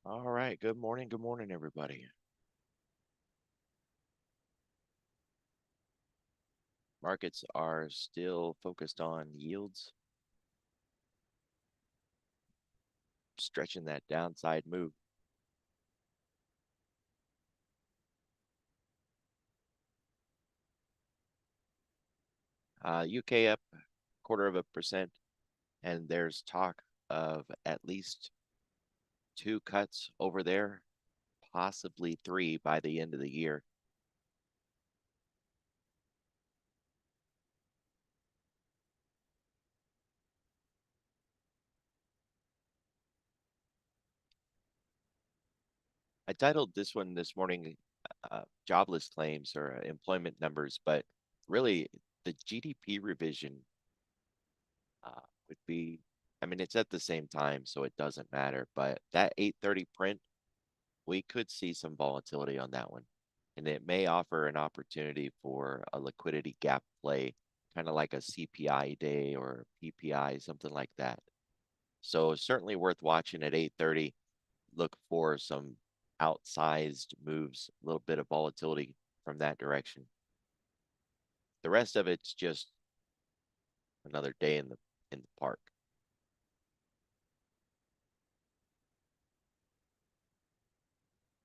All right. Good morning. Good morning, everybody. Markets are still focused on yields, stretching that downside move. UK up 0.25%, and there's talk of at least two cuts over there, possibly three by the end of the year. I titled this one this morning jobless claims or employment numbers, but really the GDP revision would be, I mean, it's at the same time, so it doesn't matter. But that 8:30 print, we could see some volatility on that one. And it may offer an opportunity for a liquidity gap play, kind of like a CPI day or PPI, something like that. So certainly worth watching at 8:30. Look for some outsized moves, a little bit of volatility from that direction. The rest of it's just another day in the park.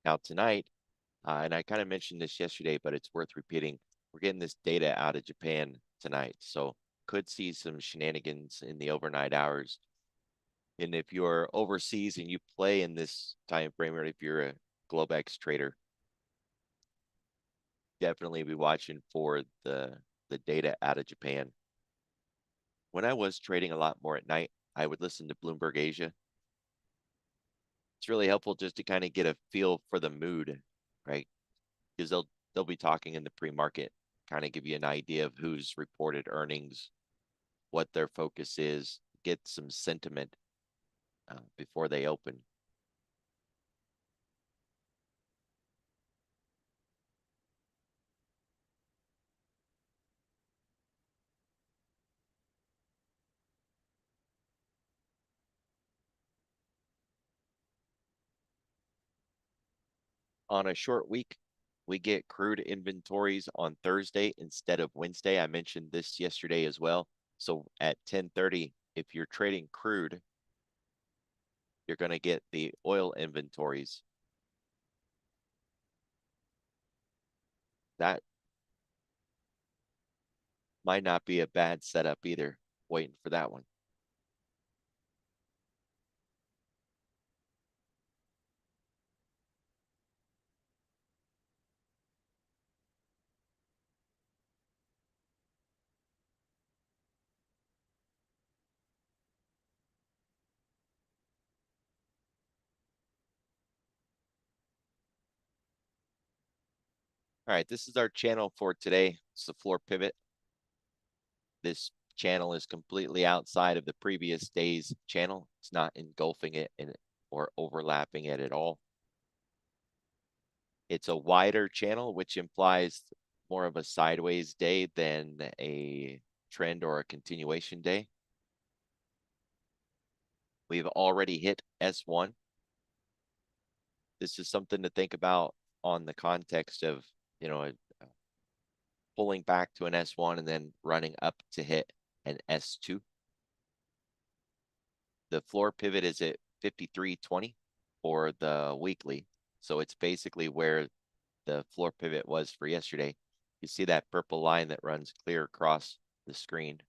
Now tonight, and I kind of mentioned this yesterday, but it's worth repeating. We're getting this data out of Japan tonight, so could see some shenanigans in the overnight hours. And if you're overseas and you play in this time frame, or if you're a Globex trader, definitely be watching for the data out of Japan. When I was trading a lot more at night, I would listen to Bloomberg Asia. It's really helpful just to kind of get a feel for the mood, right? Because they'll be talking in the pre-market, kind of give you an idea of who's reported earnings, what their focus is, get some sentiment before they open. On a short week, we get crude inventories on Thursday instead of Wednesday. I mentioned this yesterday as well. So at 10:30, if you're trading crude, you're going to get the oil inventories. That might not be a bad setup either, waiting for that one. All right, this is our channel for today. It's the floor pivot. This channel is completely outside of the previous day's channel. It's not engulfing it or overlapping it at all. It's a wider channel, which implies more of a sideways day than a trend or a continuation day. We've already hit S1. This is something to think about on the context of, you know, pulling back to an S1 and then running up to hit an S2. The floor pivot is at 53.20 for the weekly. So it's basically where the floor pivot was for yesterday. You see that purple line that runs clear across the screen.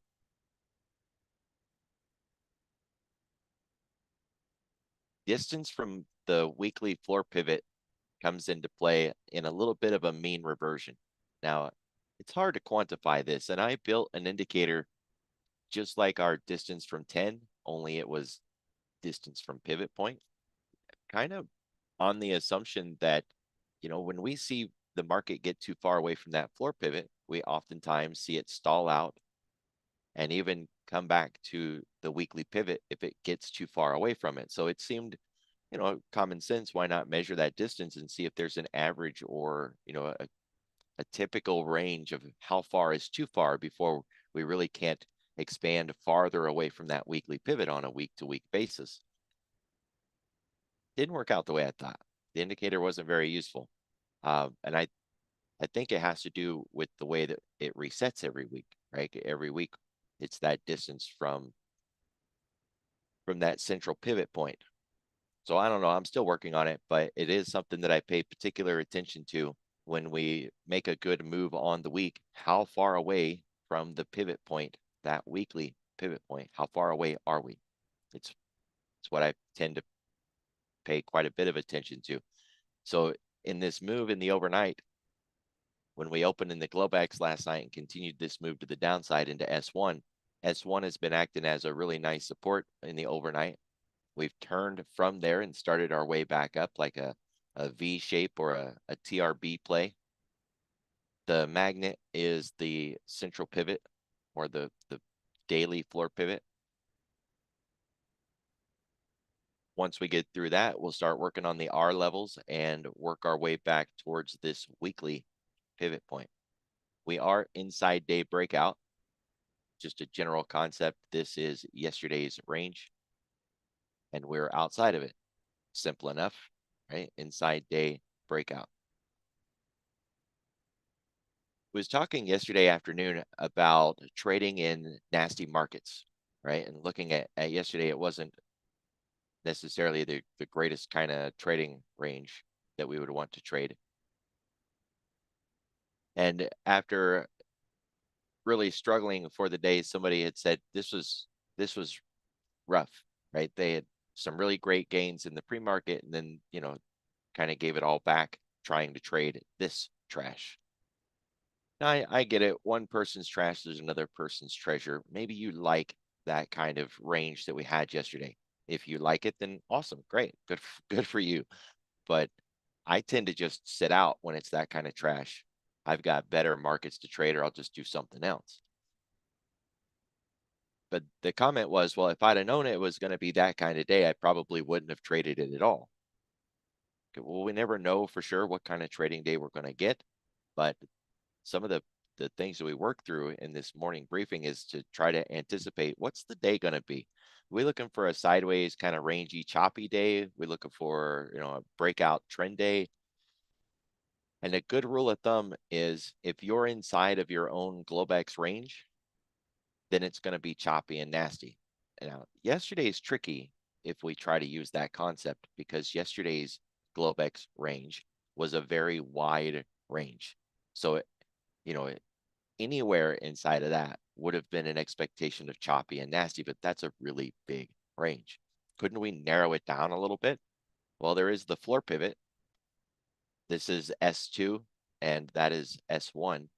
Distance from the weekly floor pivot comes into play in a little bit of a mean reversion. Now, it's hard to quantify this, and I built an indicator just like our distance from 10, only it was distance from pivot point, kind of on the assumption that, when we see the market get too far away from that floor pivot, we oftentimes see it stall out and even come back to the weekly pivot if it gets too far away from it. So it seemed, common sense. Why not measure that distance and see if there's an average or, a typical range of how far is too far before we really can't expand farther away from that weekly pivot on a week to week basis. Didn't work out the way I thought. The indicator wasn't very useful. And I think it has to do with the way that it resets every week, right? Every week, it's that distance from that central pivot point. So I don't know. I'm still working on it, but it is something that I pay particular attention to when we make a good move on the week. How far away from the pivot point, that weekly pivot point, how far away are we? It's what I tend to pay quite a bit of attention to. So in this move in the overnight, when we opened in the Globex last night and continued this move to the downside into S1, S1 has been acting as a really nice support in the overnight. We've turned from there and started our way back up like a V shape or a TRB play. The magnet is the central pivot or the daily floor pivot. Once we get through that, we'll start working on the R levels and work our way back towards this weekly pivot point. We are inside day breakout. Just a general concept. This is yesterday's range and we're outside of it. Simple enough, right? Inside day breakout. Was talking yesterday afternoon about trading in nasty markets, right? And looking at yesterday, it wasn't necessarily the greatest kind of trading range that we would want to trade. And after really struggling for the day, somebody had said this was rough, right? They had some really great gains in the pre-market and then, kind of gave it all back trying to trade this trash. Now, I get it. One person's trash, there's another person's treasure. Maybe you like that kind of range that we had yesterday. If you like it, then awesome, great, good for you. But I tend to just sit out when it's that kind of trash. I've got better markets to trade, or I'll just do something else. But the comment was, well, if I'd have known it was going to be that kind of day, I probably wouldn't have traded it at all. Okay, well, we never know for sure what kind of trading day we're going to get, but some of the things that we work through in this morning briefing is to try to anticipate what's the day going to be. Are we looking for a sideways kind of rangy choppy day? We're looking for, a breakout trend day. And a good rule of thumb is if you're inside of your own Globex range, then it's going to be choppy and nasty. Now, yesterday's tricky if we try to use that concept because yesterday's Globex range was a very wide range. So, anywhere inside of that would have been an expectation of choppy and nasty, but that's a really big range. Couldn't we narrow it down a little bit? Well, there is the floor pivot. This is S2 and that is S1.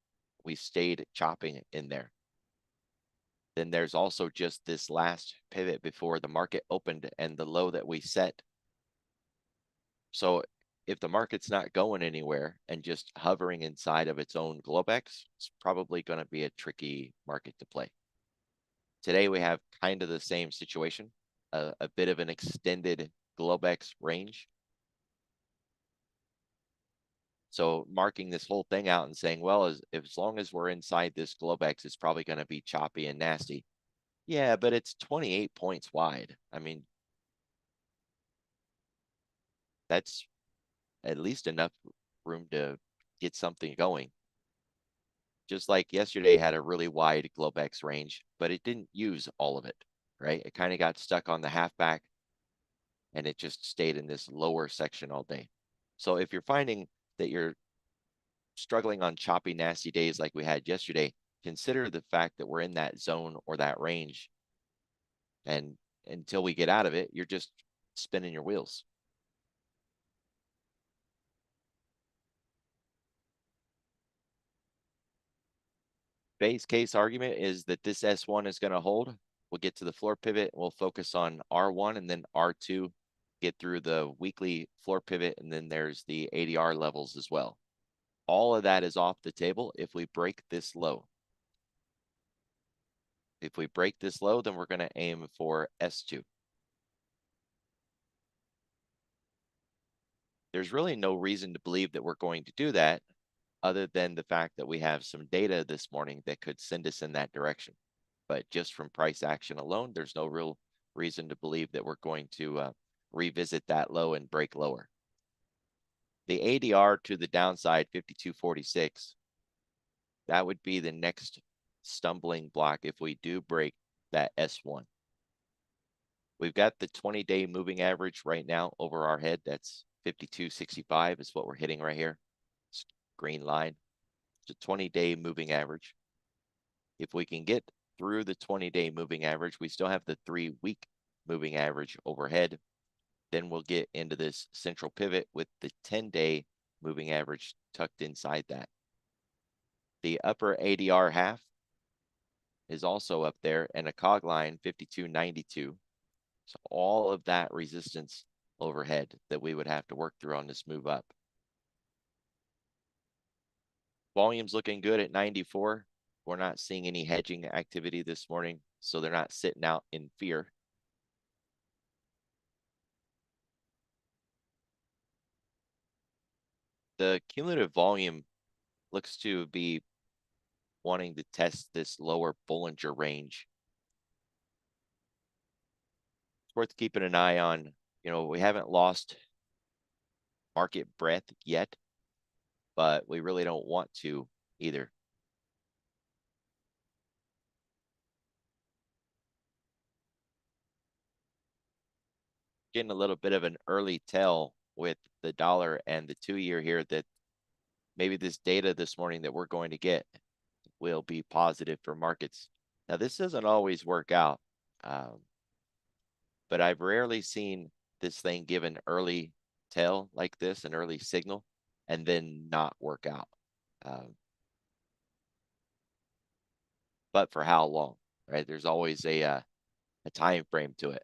We stayed chopping in there. Then there's also just this last pivot before the market opened and the low that we set. So if the market's not going anywhere and just hovering inside of its own Globex, it's probably going to be a tricky market to play. Today we have kind of the same situation, a bit of an extended Globex range. So marking this whole thing out and saying, well, as long as we're inside this Globex, it's probably going to be choppy and nasty. Yeah, but it's 28 points wide. I mean, that's at least enough room to get something going. Just like yesterday had a really wide Globex range, but it didn't use all of it, right? It kind of got stuck on the halfback and it just stayed in this lower section all day. So if you're finding that you're struggling on choppy, nasty days like we had yesterday, consider the fact that we're in that zone or that range. And until we get out of it, you're just spinning your wheels. Base case argument is that this S1 is going to hold. We'll get to the floor pivot. We'll focus on R1 and then R2, get through the weekly floor pivot, and then there's the ADR levels as well. All of that is off the table if we break this low. If we break this low, then we're going to aim for S2. There's really no reason to believe that we're going to do that other than the fact that we have some data this morning that could send us in that direction. But just from price action alone, there's no real reason to believe that we're going to revisit that low and break lower. The ADR to the downside, 52.46, that would be the next stumbling block if we do break that S1. We've got the 20-day moving average right now over our head. That's 52.65 is what we're hitting right here. It's green line. It's a 20-day moving average. If we can get through the 20-day moving average, we still have the 3-week moving average overhead. Then we'll get into this central pivot with the 10-day moving average tucked inside that. The upper ADR half is also up there, and a cog line 52.92. So all of that resistance overhead that we would have to work through on this move up. Volume's looking good at 94. We're not seeing any hedging activity this morning, so they're not sitting out in fear. The cumulative volume looks to be wanting to test this lower Bollinger range. It's worth keeping an eye on. You know, we haven't lost market breadth yet, but we really don't want to either. Getting a little bit of an early tell with the dollar and the 2-year here that maybe this data this morning that we're going to get will be positive for markets. Now, this doesn't always work out, but I've rarely seen this thing give an early tell like this, an early signal, and then not work out. But for how long, right? There's always a time frame to it.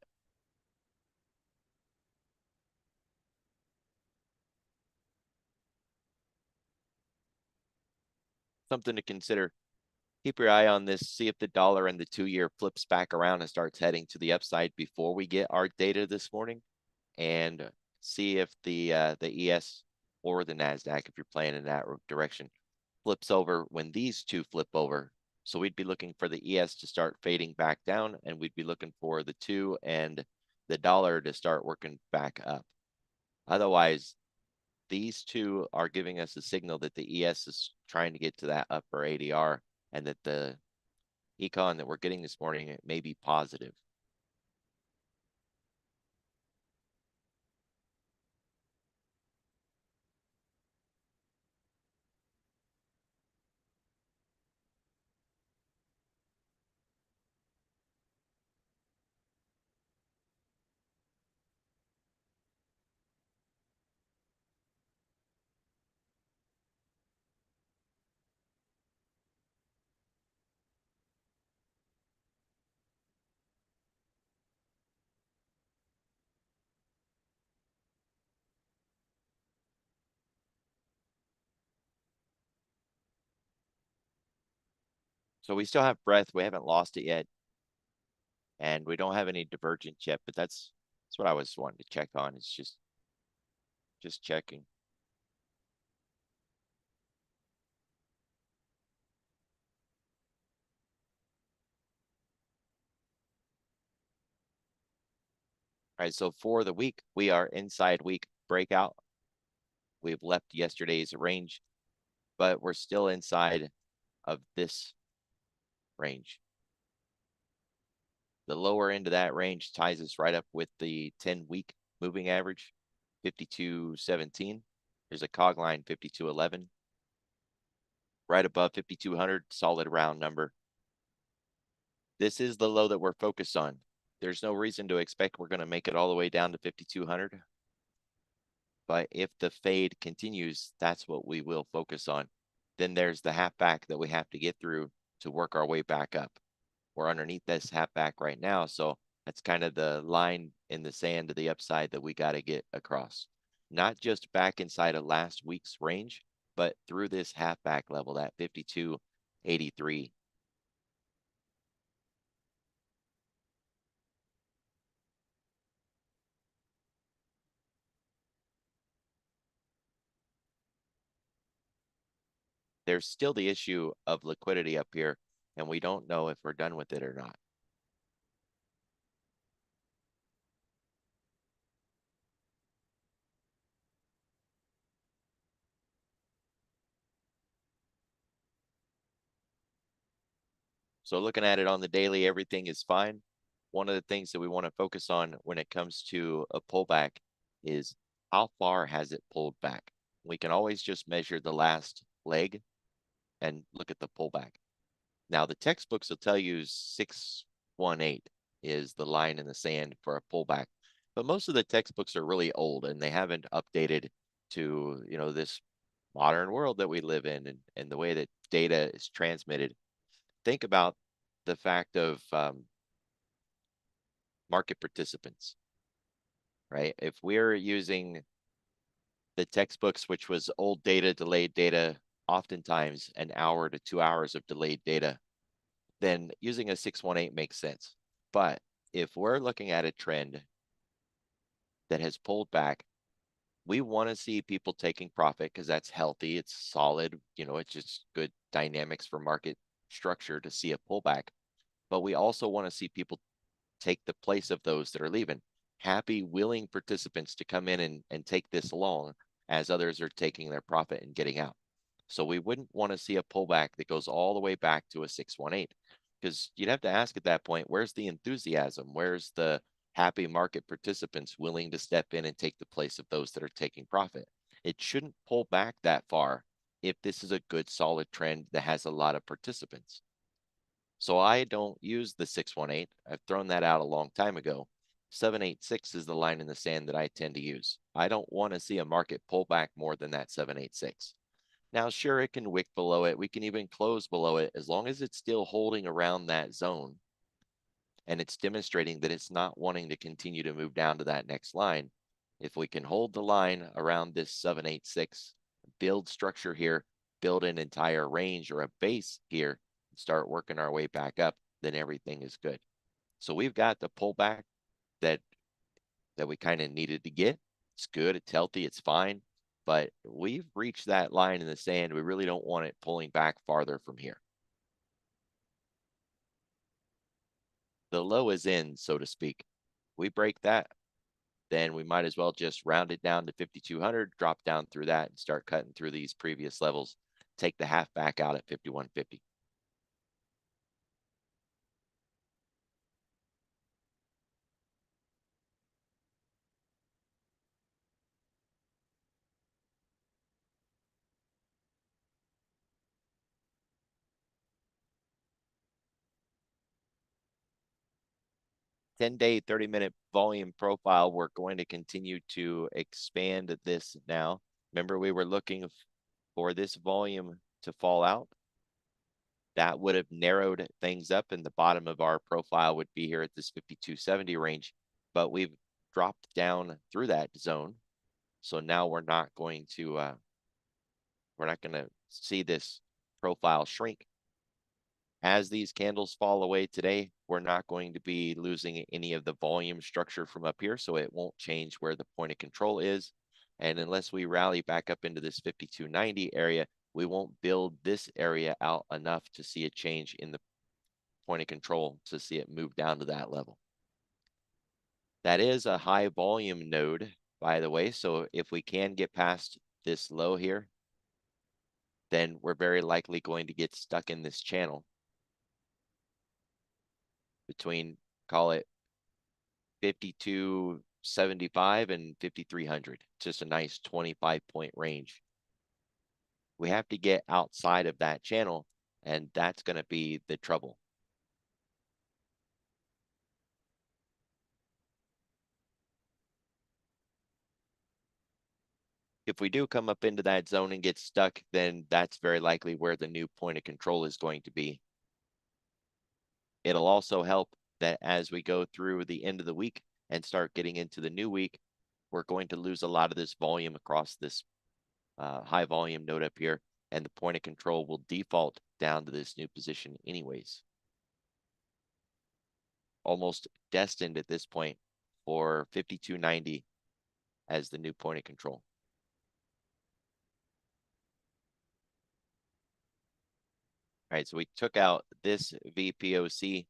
Something to consider. Keep your eye on this. See if the dollar and the 2-year flips back around and starts heading to the upside before we get our data this morning, and see if the ES or the NASDAQ, if you're playing in that direction, flips over when these two flip over. So we'd be looking for the ES to start fading back down, and we'd be looking for the 2 and the dollar to start working back up. Otherwise, these two are giving us a signal that the ES is trying to get to that upper ADR, and that the econ that we're getting this morning, it may be positive. So we still have breadth. We haven't lost it yet. And we don't have any divergence yet, but that's what I was wanting to check on. It's just checking. All right, so for the week, we are inside week breakout. We've left yesterday's range, but we're still inside of this range. The lower end of that range ties us right up with the 10-week moving average, 52.17. There's a cog line, 52.11. Right above 5,200, solid round number. This is the low that we're focused on. There's no reason to expect we're going to make it all the way down to 5,200. But if the fade continues, that's what we will focus on. Then there's the half back that we have to get through to work our way back up. We're underneath this half back right now, so that's kind of the line in the sand to the upside that we got to get across. Not just back inside of last week's range, but through this half back level, that 52.83. There's still the issue of liquidity up here, and we don't know if we're done with it or not. So looking at it on the daily, everything is fine. One of the things that we want to focus on when it comes to a pullback is how far has it pulled back? We can always just measure the last leg and look at the pullback. Now, the textbooks will tell you 618 is the line in the sand for a pullback, but most of the textbooks are really old and they haven't updated to, this modern world that we live in and the way that data is transmitted. Think about the fact of market participants, right? If we're using the textbooks, which was old data, delayed data, oftentimes an hour to 2 hours of delayed data, then using a 618 makes sense. But if we're looking at a trend that has pulled back, we want to see people taking profit because that's healthy. It's solid. It's just good dynamics for market structure to see a pullback. But we also want to see people take the place of those that are leaving. Happy, willing participants to come in and take this long as others are taking their profit and getting out. So we wouldn't want to see a pullback that goes all the way back to a 618 because you'd have to ask at that point, where's the enthusiasm? Where's the happy market participants willing to step in and take the place of those that are taking profit? It shouldn't pull back that far if this is a good solid trend that has a lot of participants. So I don't use the 618. I've thrown that out a long time ago. 786 is the line in the sand that I tend to use. I don't want to see a market pull back more than that 786. Now, sure, it can wick below it. We can even close below it as long as it's still holding around that zone and it's demonstrating that it's not wanting to continue to move down to that next line. If we can hold the line around this 786, build structure here, build an entire range or a base here, start working our way back up, then everything is good. So we've got the pullback that we kind of needed to get. It's good, it's healthy, it's fine, but we've reached that line in the sand. We really don't want it pulling back farther from here. The low is in, so to speak. We break that, then we might as well just round it down to 5,200, drop down through that and start cutting through these previous levels. Take the half back out at 5,150. 10-day, 30-minute volume profile, we're going to continue to expand this now. Remember, we were looking for this volume to fall out. That would have narrowed things up, and the bottom of our profile would be here at this 5270 range. But we've dropped down through that zone. So now we're not going to see this profile shrink. As these candles fall away today, we're not going to be losing any of the volume structure from up here, so it won't change where the point of control is. And unless we rally back up into this 5290 area, we won't build this area out enough to see a change in the point of control to see it move down to that level. That is a high volume node, by the way, so if we can get past this low here, then we're very likely going to get stuck in this channel between, call it 5275 and 5300. Just a nice 25-point range. We have to get outside of that channel, and that's going to be the trouble. If we do come up into that zone and get stuck, then that's very likely where the new point of control is going to be. It'll also help that as we go through the end of the week and start getting into the new week, we're going to lose a lot of this volume across this high volume node up here, and the point of control will default down to this new position anyways. Almost destined at this point for 5290 as the new point of control. All right, so we took out this VPOC,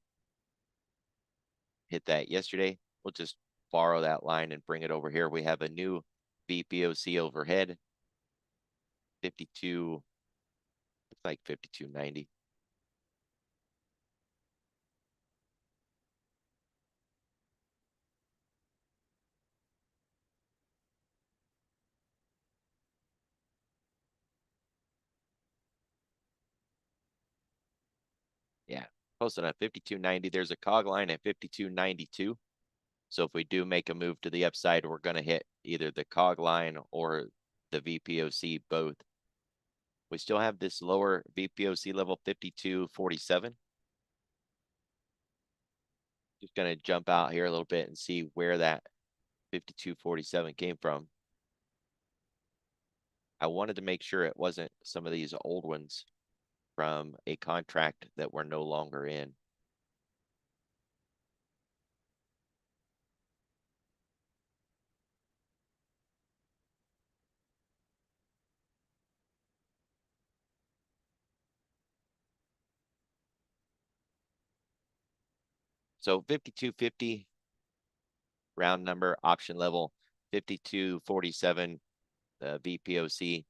hit that yesterday. We'll just borrow that line and bring it over here. We have a new VPOC overhead, 52, looks like 5290. Posted at 52.90. There's a cog line at 52.92. So if we do make a move to the upside, we're going to hit either the cog line or the VPOC both. We still have this lower VPOC level 52.47. Just going to jump out here a little bit and see where that 52.47 came from. I wanted to make sure it wasn't some of these old ones from a contract that we're no longer in. So 52.50 round number option level, 52.47 VPOC.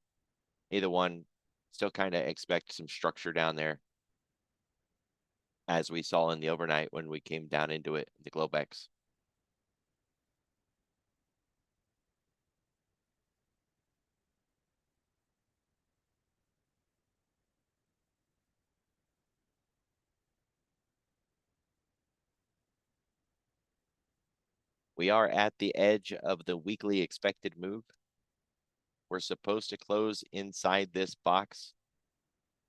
Either one, still kind of expect some structure down there, as we saw in the overnight when we came down into it, the Globex. We are at the edge of the weekly expected move. We're supposed to close inside this box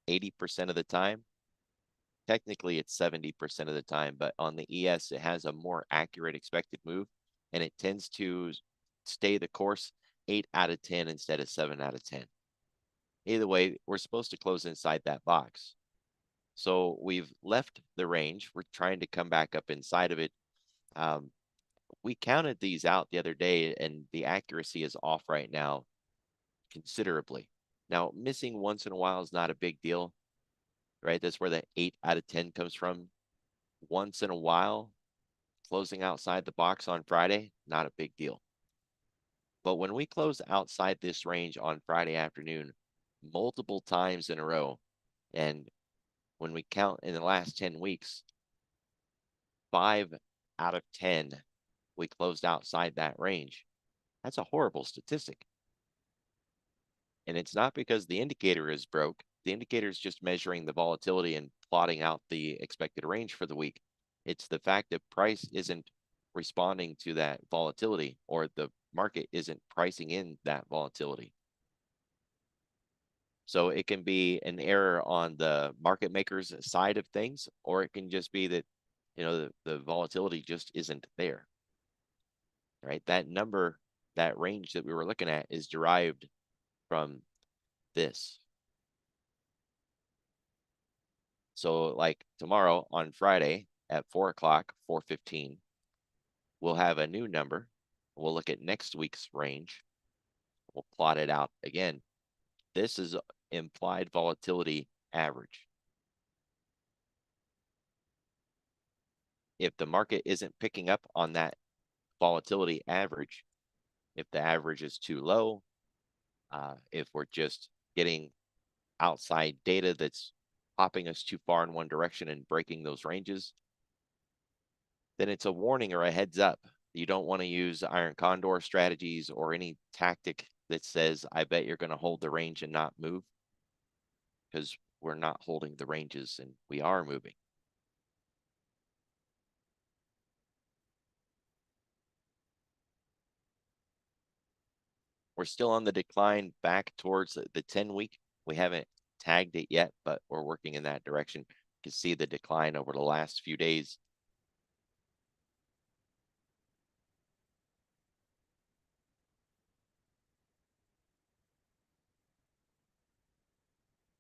80% of the time. Technically, it's 70% of the time, but on the ES, it has a more accurate expected move, and it tends to stay the course 8 out of 10 instead of 7 out of 10. Either way, we're supposed to close inside that box. So we've left the range. We're trying to come back up inside of it. We counted these out the other day, and the accuracy is off right now considerably. Now, missing once in a while is not a big deal, right? That's where the 8 out of 10 comes from. Once in a while, closing outside the box on Friday, not a big deal. But when we close outside this range on Friday afternoon multiple times in a row, and when we count in the last 10 weeks, 5 out of 10, we closed outside that range. That's a horrible statistic. And it's not because the indicator is broke. The indicator is just measuring the volatility and plotting out the expected range for the week. It's the fact that price isn't responding to that volatility, or the market isn't pricing in that volatility. So it can be an error on the market maker's side of things, or it can just be that, you know, the volatility just isn't there, right? That number, that range that we were looking at is derived from this. So like tomorrow on Friday at 4 o'clock, 4:15, we'll have a new number. We'll look at next week's range. We'll plot it out again. This is implied volatility average. If the market isn't picking up on that volatility average, if the average is too low, if we're just getting outside data that's popping us too far in one direction and breaking those ranges, then it's a warning or a heads up. You don't want to use iron condor strategies or any tactic that says, I bet you're going to hold the range and not move, because we're not holding the ranges and we are moving. We're still on the decline back towards the 10-week. We haven't tagged it yet, but we're working in that direction. You can see the decline over the last few days.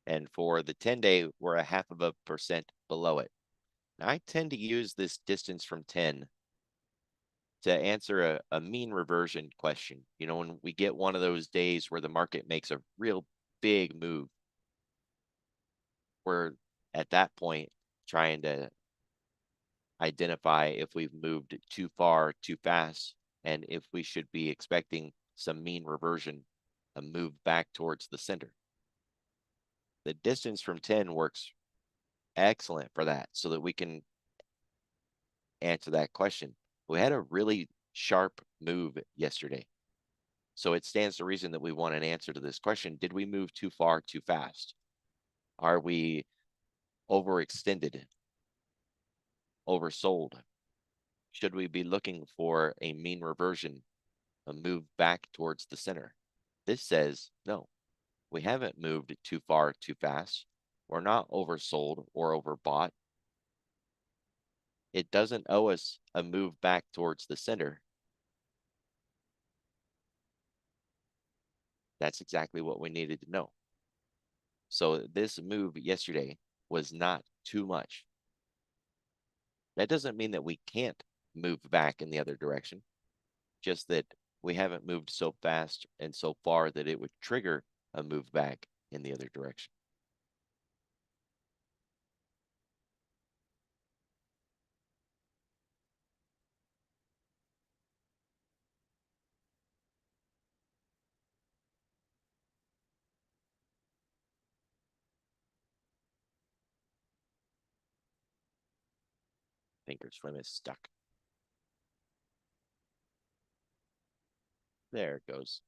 And for the 10-day, we're a 0.5% below it. Now, I tend to use this distance from 10 to answer a mean reversion question. You know, when we get one of those days where the market makes a real big move, we're at that point trying to identify if we've moved too far, too fast, and if we should be expecting some mean reversion, a move back towards the center. The distance from 10 works excellent for that, so that we can answer that question. We had a really sharp move yesterday, so it stands to reason that we want an answer to this question. Did we move too far, too fast? Are we overextended? oversold? Should we be looking for a mean reversion, a move back towards the center? This says no, we haven't moved too far too fast. We're not oversold or overbought. It doesn't owe us a move back towards the center. That's exactly what we needed to know. So this move yesterday was not too much. That doesn't mean that we can't move back in the other direction, just that we haven't moved so fast and so far that it would trigger a move back in the other direction. Thinkorswim is stuck. There it goes.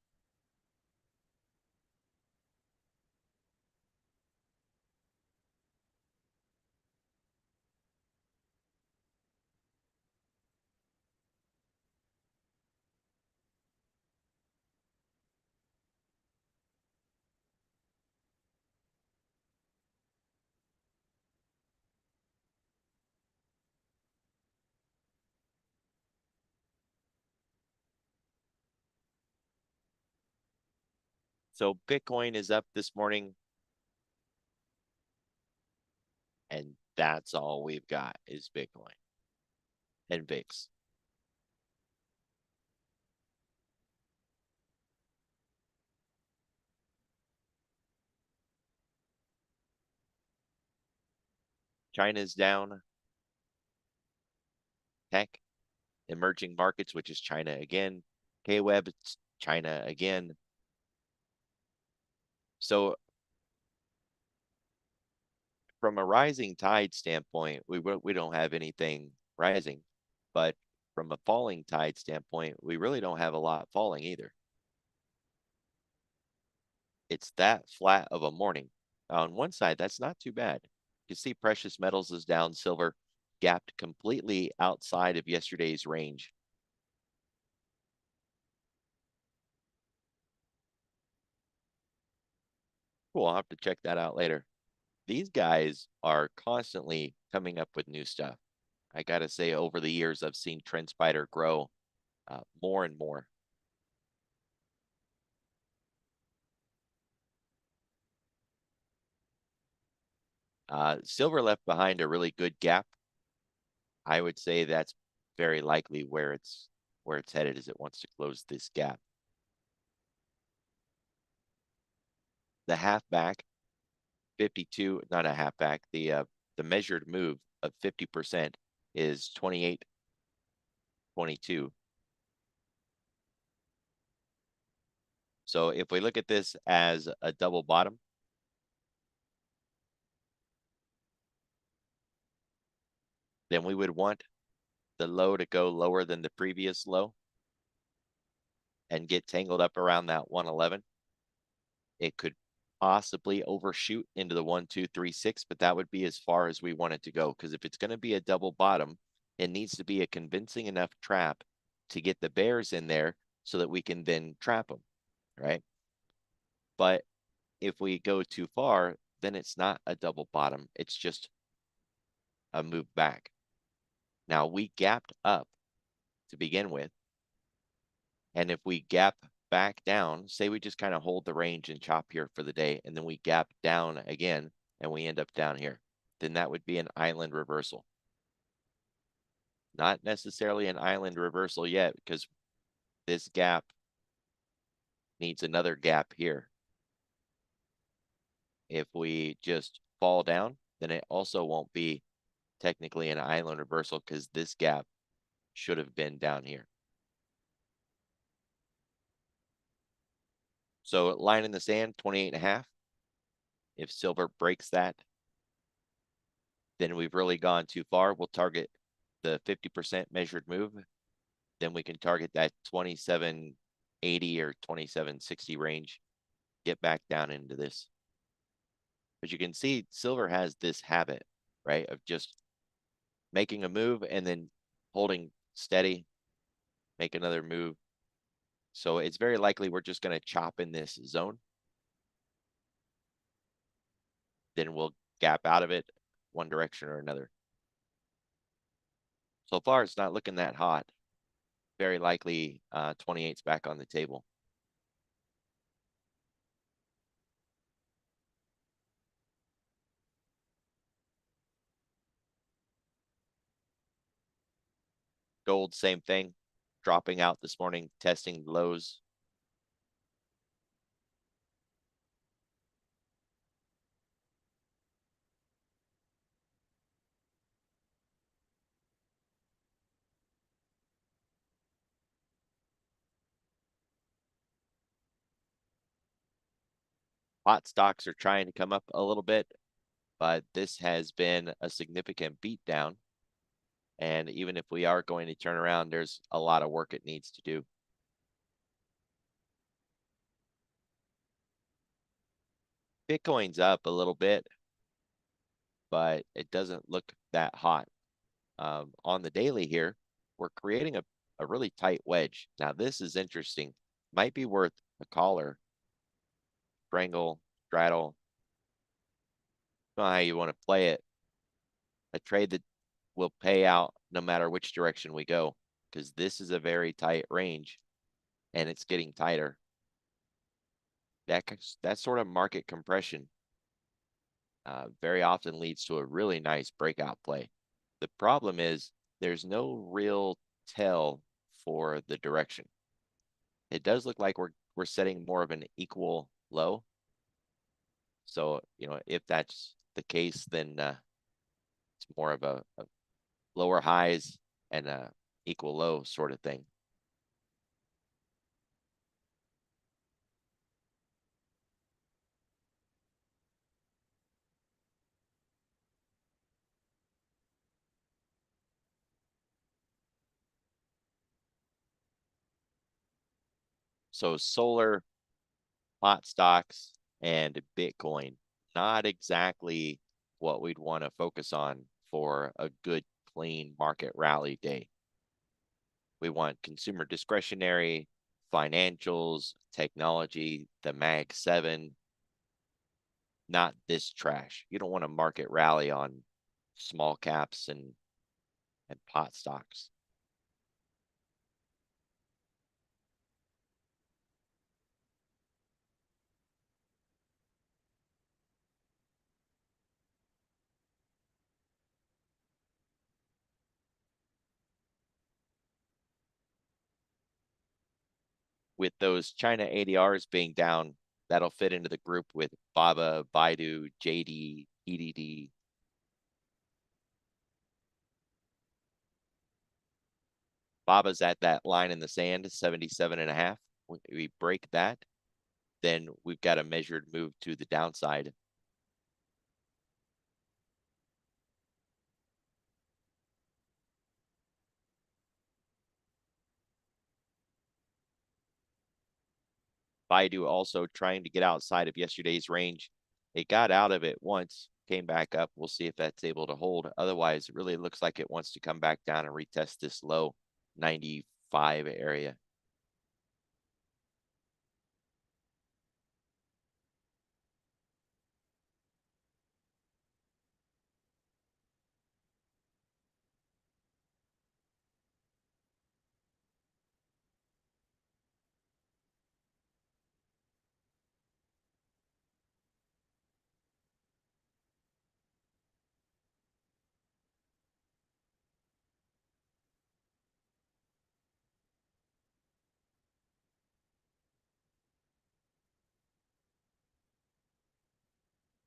So Bitcoin is up this morning, and that's all we've got is Bitcoin and VIX. China's down. Tech, emerging markets, which is China again. KWeb, it's China again. So from a rising tide standpoint, we don't have anything rising, but from a falling tide standpoint, we really don't have a lot falling either. It's that flat of a morning. On one side, that's not too bad. You see precious metals is down, silver gapped completely outside of yesterday's range. Cool, I'll have to check that out later. These guys are constantly coming up with new stuff. I gotta say, over the years, I've seen TrendSpider grow more and more. Silver left behind a really good gap. I would say that's very likely where it's headed, as it wants to close this gap. The half back, 52, not a half back. The measured move of 50% is 28.22. So if we look at this as a double bottom, then we would want the low to go lower than the previous low and get tangled up around that 111. It could possibly overshoot into the 1, 2, 3, 6, but that would be as far as we want it to go. Because if it's going to be a double bottom, it needs to be a convincing enough trap to get the bears in there so that we can then trap them, right? But if we go too far, then it's not a double bottom. It's just a move back. Now we gapped up to begin with. And if we gap back down, say we just kind of hold the range and chop here for the day, and then we gap down again and we end up down here, then that would be an island reversal. Not necessarily an island reversal yet, because this gap needs another gap here. If we just fall down, then it also won't be technically an island reversal, because this gap should have been down here. So line in the sand, 28.5. If silver breaks that, then we've really gone too far. We'll target the 50% measured move. Then we can target that 2780 or 2760 range, get back down into this. But you can see silver has this habit, right, of just making a move and then holding steady, make another move. So it's very likely we're just going to chop in this zone. Then we'll gap out of it one direction or another. So far, it's not looking that hot. Very likely 28's back on the table. Gold, same thing. Dropping out this morning, testing lows. Hot stocks are trying to come up a little bit, but this has been a significant beatdown. And even if we are going to turn around, there's a lot of work it needs to do. Bitcoin's up a little bit, but it doesn't look that hot. On the daily here, we're creating a really tight wedge. Now, this is interesting. Might be worth a collar, strangle, straddle. I don't know how you want to play it. A trade that will pay out no matter which direction we go, because this is a very tight range and it's getting tighter. That sort of market compression very often leads to a really nice breakout play. The problem is there's no real tell for the direction. It does look like we're setting more of an equal low. So, if that's the case, then it's more of a lower highs and a equal low sort of thing. So solar, hot stocks, and Bitcoin, not exactly what we'd want to focus on for a good, clean market rally day. We want consumer discretionary, financials, technology, the Mag 7, not this trash. You don't want a market rally on small caps and pot stocks. With those China ADRs being down, that'll fit into the group with Baba, Baidu, JD, EDD. Baba's at that line in the sand, 77.5. We break that, then we've got a measured move to the downside. Baidu also trying to get outside of yesterday's range. It got out of it once, came back up. We'll see if that's able to hold. Otherwise, it really looks like it wants to come back down and retest this low 95 area.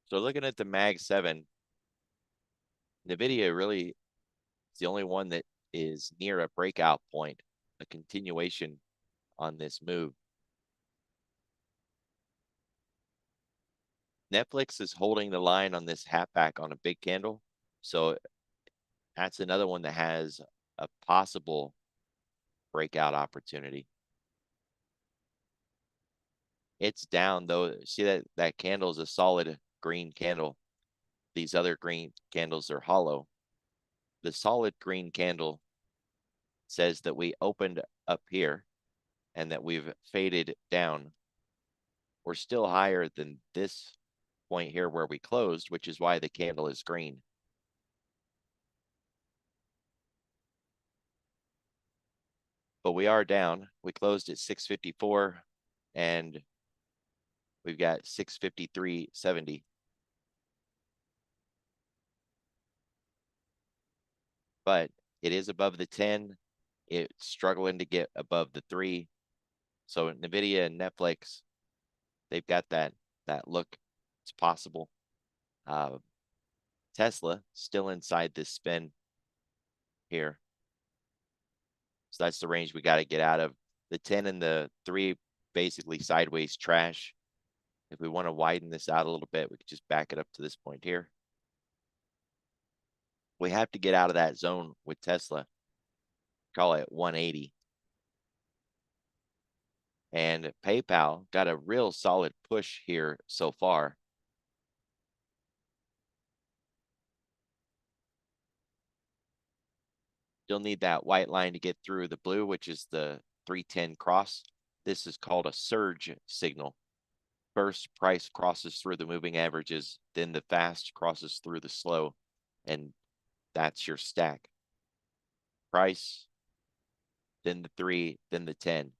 So looking at the Mag 7, NVIDIA really is the only one that is near a breakout point, a continuation on this move. Netflix is holding the line on this hatback on a big candle. So that's another one that has a possible breakout opportunity. It's down though. See that candle is a solid green candle. These other green candles are hollow. the solid green candle says that we opened up here and that we've faded down. We're still higher than this point here where we closed, which is why the candle is green. But we are down. We closed at 654 and we've got 653.70. But it is above the 10. It's struggling to get above the 3. So NVIDIA and Netflix, they've got that look. It's possible. Tesla still inside this spin here. So that's the range we got to get out of. The 10 and the 3 basically sideways trash. If we want to widen this out a little bit, we could just back it up to this point here. We have to get out of that zone with Tesla. Call it 180. And PayPal got a real solid push here so far. You'll need that white line to get through the blue, which is the 310 cross. This is called a surge signal. First, price crosses through the moving averages, then the fast crosses through the slow, and that's your stack. Price, then the 3, then the 10.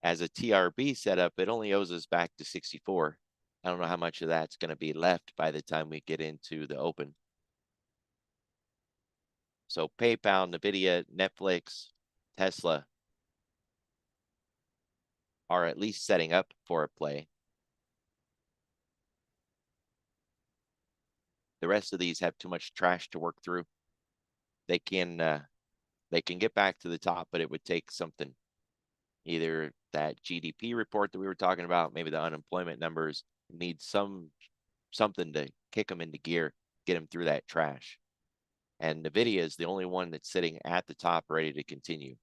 As a TRB setup, it only owes us back to 64. I don't know how much of that's going to be left by the time we get into the open. So PayPal, NVIDIA, Netflix, Tesla are at least setting up for a play. The rest of these have too much trash to work through. They can get back to the top, but it would take something. Either that GDP report that we were talking about, maybe the unemployment numbers, need something to kick them into gear, get them through that trash. And NVIDIA is the only one that's sitting at the top ready to continue.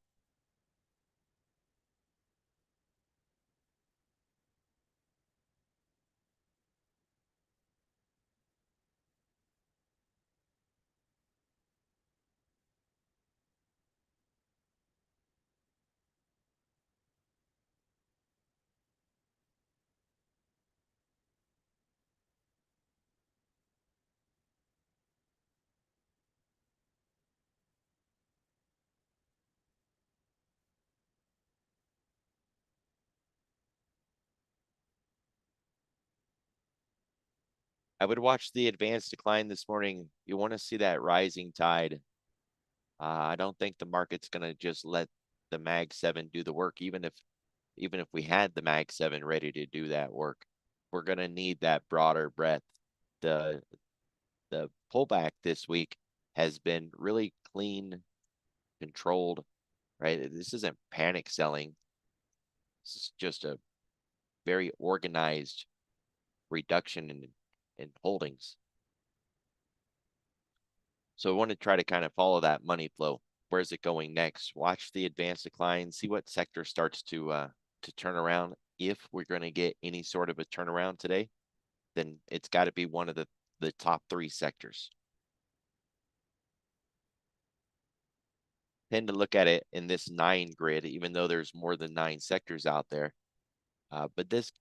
I would watch the advanced decline this morning. You want to see that rising tide. I don't think the market's going to just let the Mag 7 do the work, even if we had the Mag 7 ready to do that work. We're going to need that broader breadth. The pullback this week has been really clean, controlled, right? This isn't panic selling. This is just a very organized reduction in holdings. So I want to try to kind of follow that money flow. Where's it going next? Watch the advanced decline, see what sector starts to turn around. If we're going to get any sort of a turnaround today, then it's got to be one of the top 3 sectors. Tend to look at it in this 9 grid, even though there's more than 9 sectors out there. But this is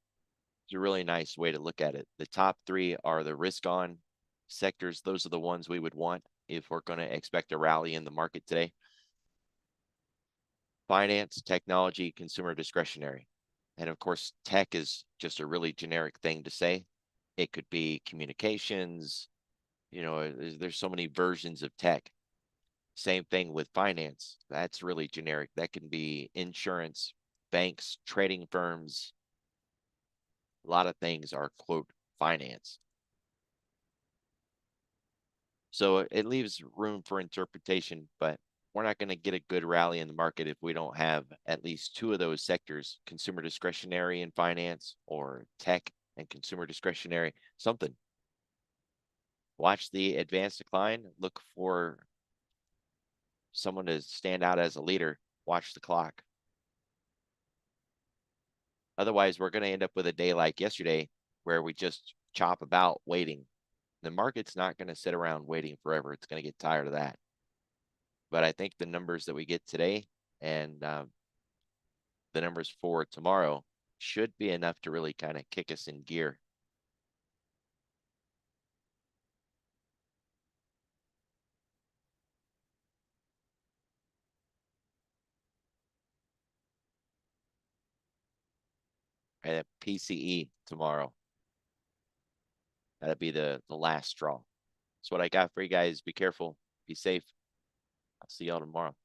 a really nice way to look at it. The top 3 are the risk on sectors. Those are the ones we would want if we're going to expect a rally in the market today. Finance, technology, consumer discretionary. And of course, tech is just a really generic thing to say. It could be communications, there's so many versions of tech. Same thing with finance. That's really generic. That can be insurance, banks, trading firms. A lot of things are, quote, finance. So it leaves room for interpretation, but we're not going to get a good rally in the market if we don't have at least 2 of those sectors, consumer discretionary and finance, or tech and consumer discretionary, something. Watch the advanced decline, look for someone to stand out as a leader, watch the clock. Otherwise, we're going to end up with a day like yesterday where we just chop about waiting. The market's not going to sit around waiting forever. It's going to get tired of that. But I think the numbers that we get today and the numbers for tomorrow should be enough to really kind of kick us in gear. And PCE tomorrow. That'll be the last straw. That's what I got for you guys. Be careful. Be safe. I'll see y'all tomorrow.